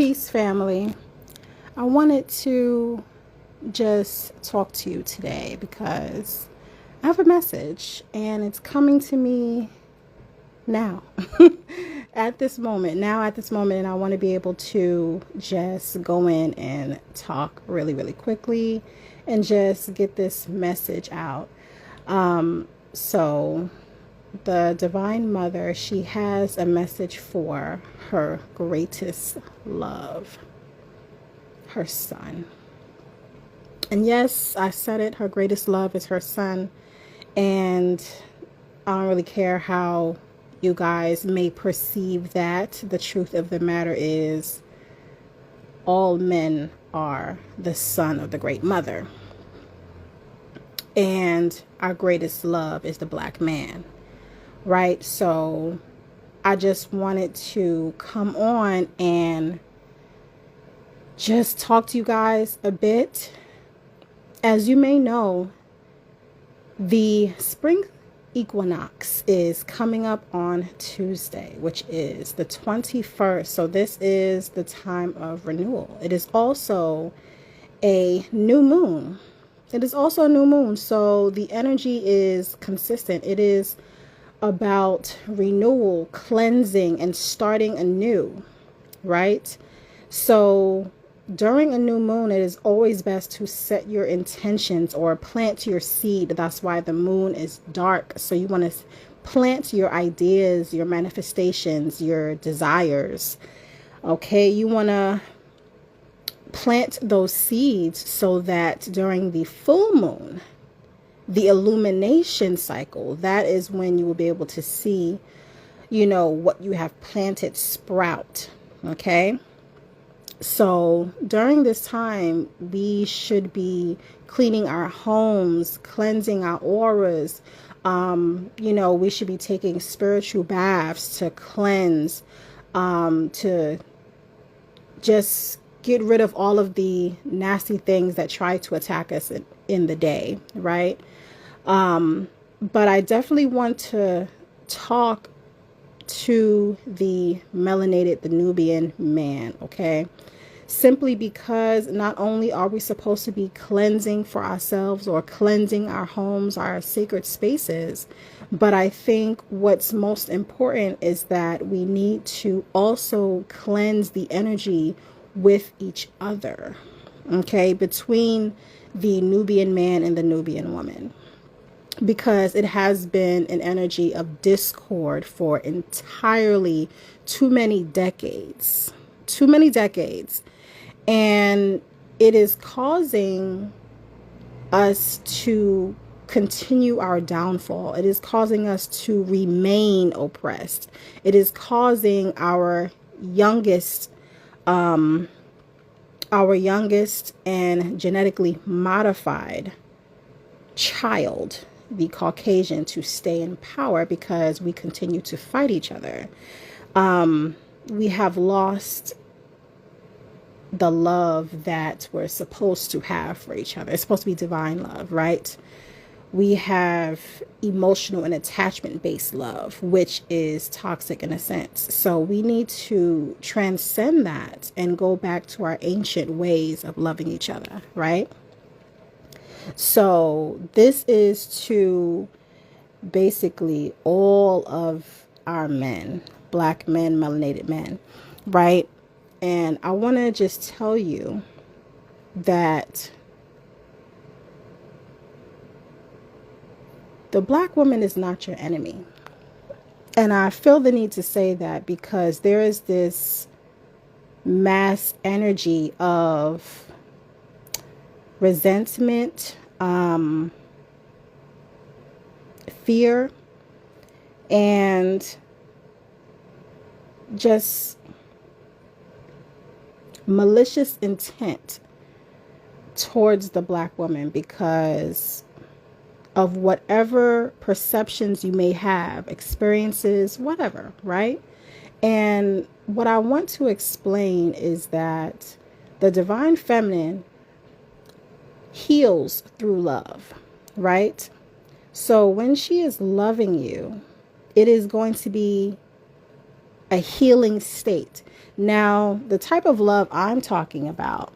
Peace, family. I wanted to just talk to you today because I have a message and it's coming to me now. At this moment, and I want to be able to just go in and talk really quickly and just get this message out. So the Divine Mother, she has a message for her greatest love, her son. And yes, I said it, her greatest love is her son. And I don't really care how you guys may perceive that. The truth of the matter is all men are the son of the Great Mother. And our greatest love is the Black man, right? So I just wanted to come on and just talk to you guys a bit. As you may know, the spring equinox is coming up on Tuesday, which is the 21st. So this is the time of renewal. It is also a new moon. So the energy is consistent. It is about renewal, cleansing, and starting anew, right? So during a new moon, it is always best to set your intentions or plant your seed. That's why the moon is dark. So you want to plant your ideas, your manifestations, your desires. Okay, you want to plant those seeds so that during the full moon, the illumination cycle, that is when you will be able to see, what you have planted sprout. Okay. So during this time, we should be cleaning our homes, cleansing our auras. We should be taking spiritual baths to cleanse, to just get rid of all of the nasty things that try to attack us in the day, right? But I definitely want to talk to the melanated, the Nubian man, okay? Simply because not only are we supposed to be cleansing for ourselves or cleansing our homes, our sacred spaces, but I think what's most important is that we need to also cleanse the energy with each other, okay, between the Nubian man and the Nubian woman. Because it has been an energy of discord for entirely too many decades. And it is causing us to continue our downfall. It is causing us to remain oppressed. It is causing our youngest and genetically modified child, the Caucasian, to stay in power because we continue to fight each other. We have lost the love that we're supposed to have for each other. It's supposed to be divine love, right? We have emotional and attachment-based love, which is toxic in a sense. So we need to transcend that and go back to our ancient ways of loving each other, right? So this is to basically all of our men, Black men, melanated men, right? And I want to just tell you that the Black woman is not your enemy. And I feel the need to say that because there is this mass energy of resentment, fear, and just malicious intent towards the Black woman because of whatever perceptions you may have, experiences, whatever, right? And what I want to explain is that the divine feminine heals through love, right? So when she is loving you, it is going to be a healing state. Now, the type of love I'm talking about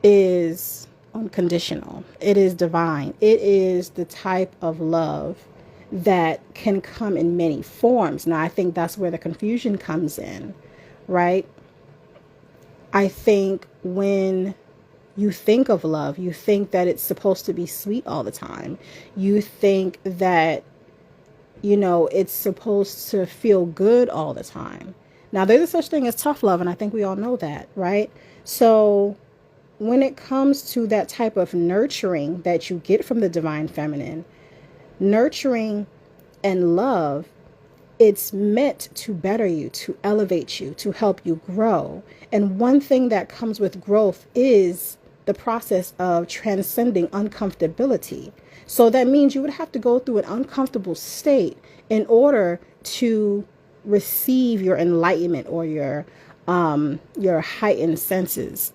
is unconditional. It is divine. It is the type of love that can come in many forms. Now, I think that's where the confusion comes in, right? I think when you think of love, you think that it's supposed to be sweet all the time. You think that, it's supposed to feel good all the time. Now, there's a such thing as tough love, and I think we all know that, right? So when it comes to that type of nurturing that you get from the divine feminine, nurturing and love, it's meant to better you, to elevate you, to help you grow. And one thing that comes with growth is the process of transcending uncomfortability. So that means you would have to go through an uncomfortable state in order to receive your enlightenment or your heightened senses,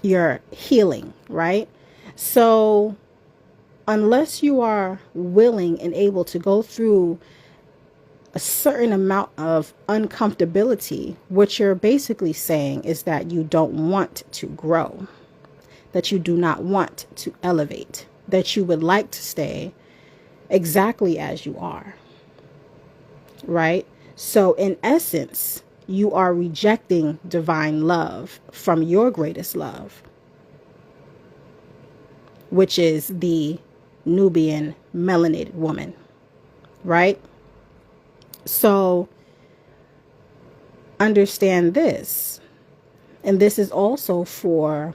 your healing, right? So unless you are willing and able to go through a certain amount of uncomfortability, what you're basically saying is that you don't want to grow, that you do not want to elevate, that you would like to stay exactly as you are, right? So in essence, you are rejecting divine love from your greatest love, which is the Nubian melanated woman, right? So understand this, and this is also for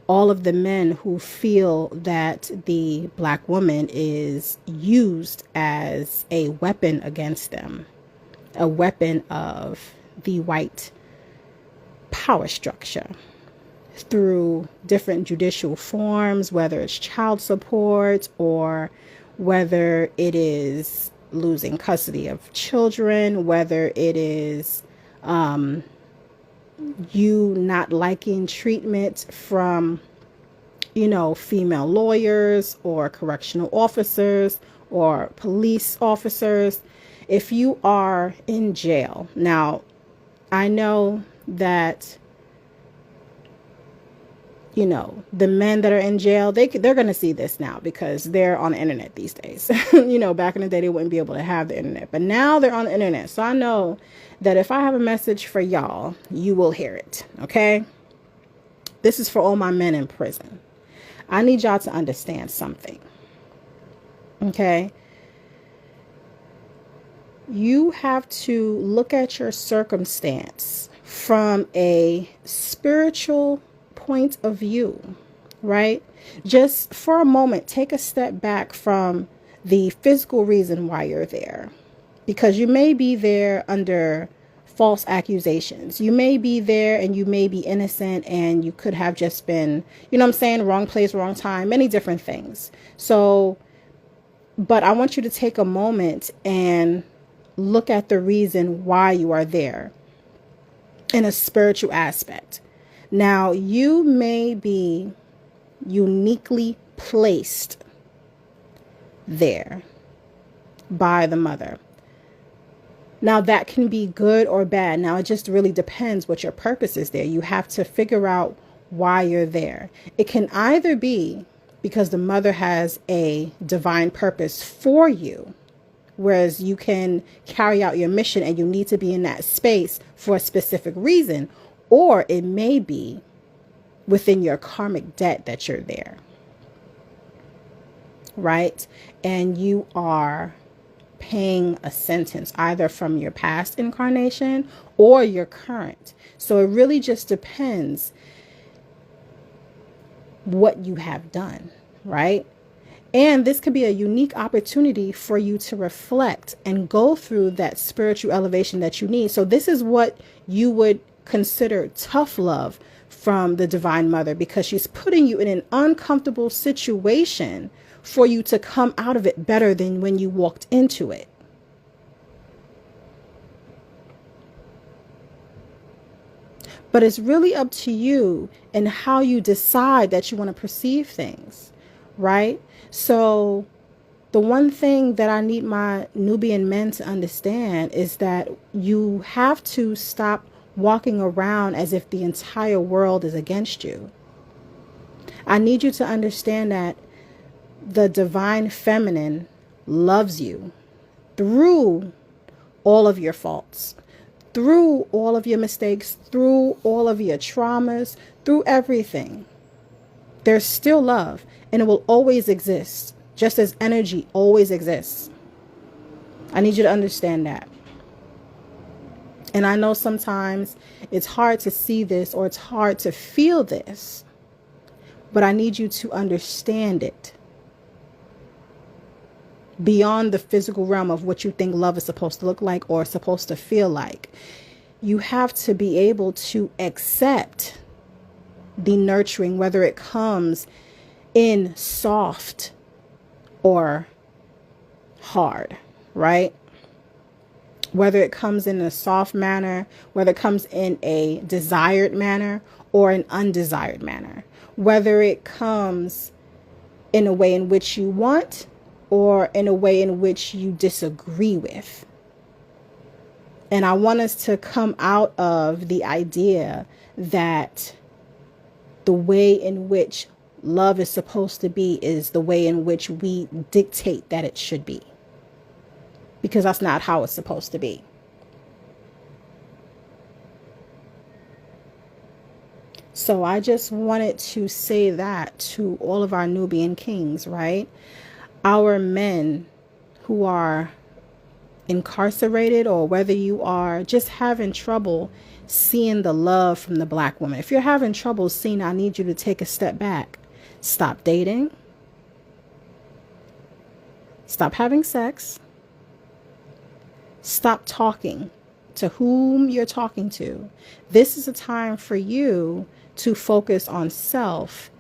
all of the men who feel that the Black woman is used as a weapon against them, a weapon of the white power structure through different judicial forms, whether it's child support or whether it is losing custody of children, whether it is you not liking treatment from, female lawyers or correctional officers or police officers. If you are in jail, now I know that the men that are in jail, they're going to see this now because they're on the internet these days. Back in the day, they wouldn't be able to have the internet, but now they're on the internet. So I know that if I have a message for y'all, you will hear it. Okay. This is for all my men in prison. I need y'all to understand something. Okay. You have to look at your circumstance from a spiritual point of view, right? Just for a moment, take a step back from the physical reason why you're there, because you may be there under false accusations. You may be there and you may be innocent and you could have just been, wrong place, wrong time, many different things. So, but I want you to take a moment and look at the reason why you are there in a spiritual aspect. Now, you may be uniquely placed there by the mother. Now, that can be good or bad. Now, it just really depends what your purpose is there. You have to figure out why you're there. It can either be because the mother has a divine purpose for you, whereas you can carry out your mission and you need to be in that space for a specific reason. Or it may be within your karmic debt that you're there, right? And you are paying a sentence either from your past incarnation or your current. So it really just depends what you have done, right? And this could be a unique opportunity for you to reflect and go through that spiritual elevation that you need. So this is what you would consider tough love from the Divine Mother, because she's putting you in an uncomfortable situation for you to come out of it better than when you walked into it. But it's really up to you and how you decide that you want to perceive things, right? So The one thing that I need my Nubian men to understand is that you have to stop walking around as if the entire world is against you. I need you to understand that the divine feminine loves you through all of your faults, through all of your mistakes, through all of your traumas, through everything. There's still love, and it will always exist, just as energy always exists. I need you to understand that. And I know sometimes it's hard to see this or it's hard to feel this, but I need you to understand it beyond the physical realm of what you think love is supposed to look like or supposed to feel like. You have to be able to accept the nurturing, whether it comes in soft or hard, right? Whether it comes in a soft manner, whether it comes in a desired manner or an undesired manner, whether it comes in a way in which you want or in a way in which you disagree with. And I want us to come out of the idea that the way in which love is supposed to be is the way in which we dictate that it should be. Because that's not how it's supposed to be. So I just wanted to say that to all of our Nubian kings, right? Our men who are incarcerated, or whether you are just having trouble seeing the love from the black woman. If you're having trouble seeing, I need you to take a step back. Stop dating. Stop having sex. Stop talking to whom you're talking to. This is a time for you to focus on self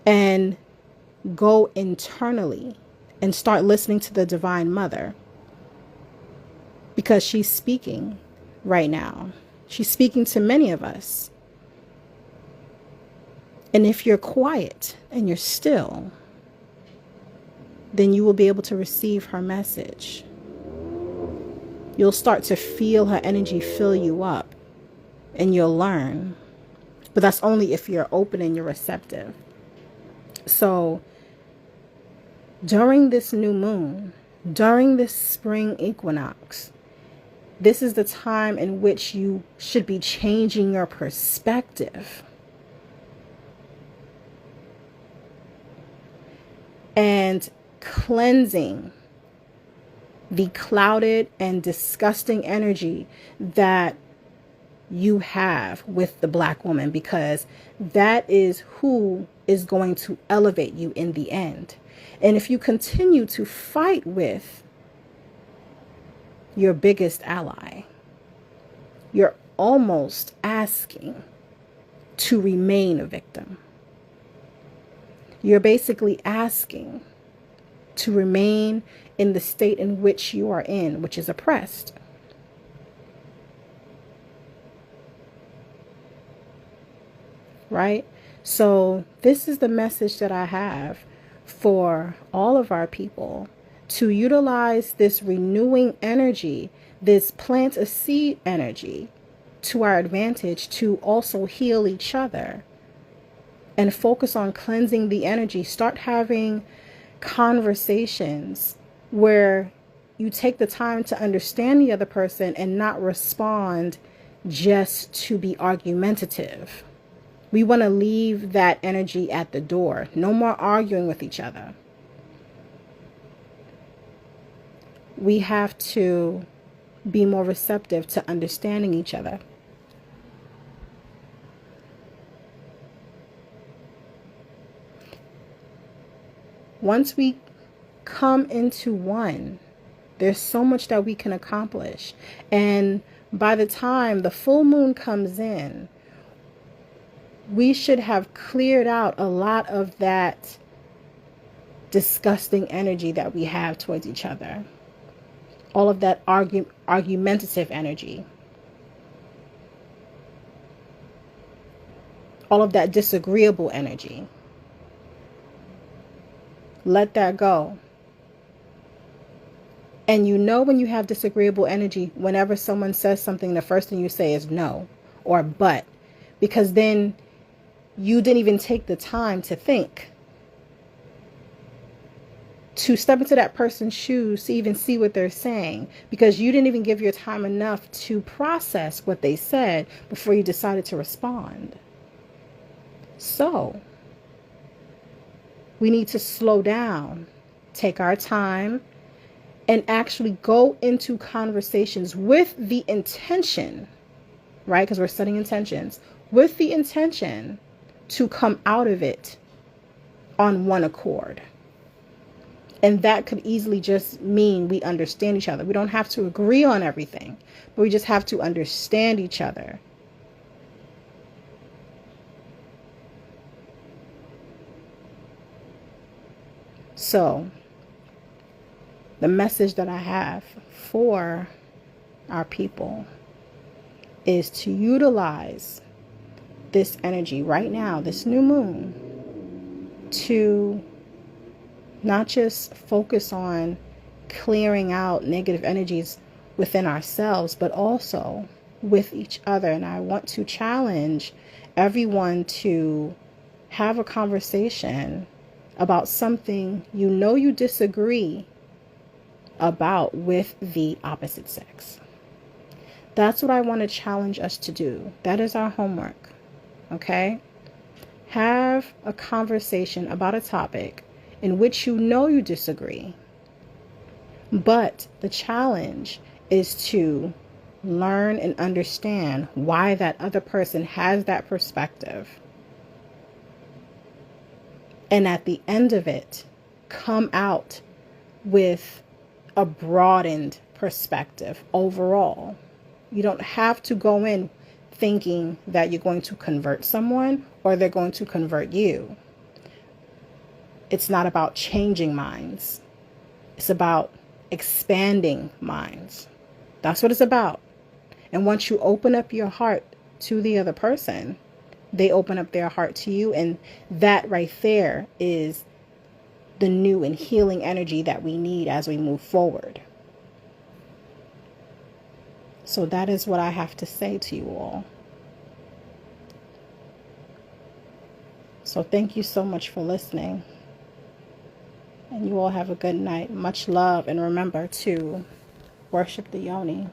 and go internally and start listening to the Divine Mother, because she's speaking right now. She's speaking to many of us. And if you're quiet and you're still, then you will be able to receive her message. You'll start to feel her energy fill you up, and you'll learn. But that's only if you're open and you're receptive. So during this new moon, during this spring equinox, this is the time in which you should be changing your perspective and cleansing the clouded and disgusting energy that you have with the black woman, because that is who is going to elevate you in the end. And if you continue to fight with your biggest ally, you're almost asking to remain a victim. You're basically asking to remain in the state in which you are in, which is oppressed. Right? So this is the message that I have for all of our people, to utilize this renewing energy, this plant a seed energy to our advantage, to also heal each other and focus on cleansing the energy. Start having conversations where you take the time to understand the other person and not respond just to be argumentative. We want to leave that energy at the door. No more arguing with each other. We have to be more receptive to understanding each other. Once we come into one, there's so much that we can accomplish. And by the time the full moon comes in, we should have cleared out a lot of that disgusting energy that we have towards each other. All of that argumentative energy. All of that disagreeable energy. Let that go. And you know when you have disagreeable energy, whenever someone says something, the first thing you say is no or but, because then you didn't even take the time to think, to step into that person's shoes to even see what they're saying, because you didn't even give your time enough to process what they said before you decided to respond. So we need to slow down, take our time, and actually go into conversations with the intention, right? Because we're setting intentions, with the intention to come out of it on one accord. And that could easily just mean we understand each other. We don't have to agree on everything, but we just have to understand each other. So, the message that I have for our people is to utilize this energy right now, this new moon, to not just focus on clearing out negative energies within ourselves, but also with each other. And I want to challenge everyone to have a conversation about something you know you disagree about with the opposite sex. That's what I want to challenge us to do. That is our homework. Okay? Have a conversation about a topic in which you know you disagree. But the challenge is to learn and understand why that other person has that perspective. And at the end of it, come out with a broadened perspective overall. You don't have to go in thinking that you're going to convert someone or they're going to convert you. It's not about changing minds. It's about expanding minds. That's what it's about. And once you open up your heart to the other person, they open up their heart to you. And that right there is the new and healing energy that we need as we move forward. So that is what I have to say to you all. So thank you so much for listening. And you all have a good night. Much love. And remember to worship the Yoni.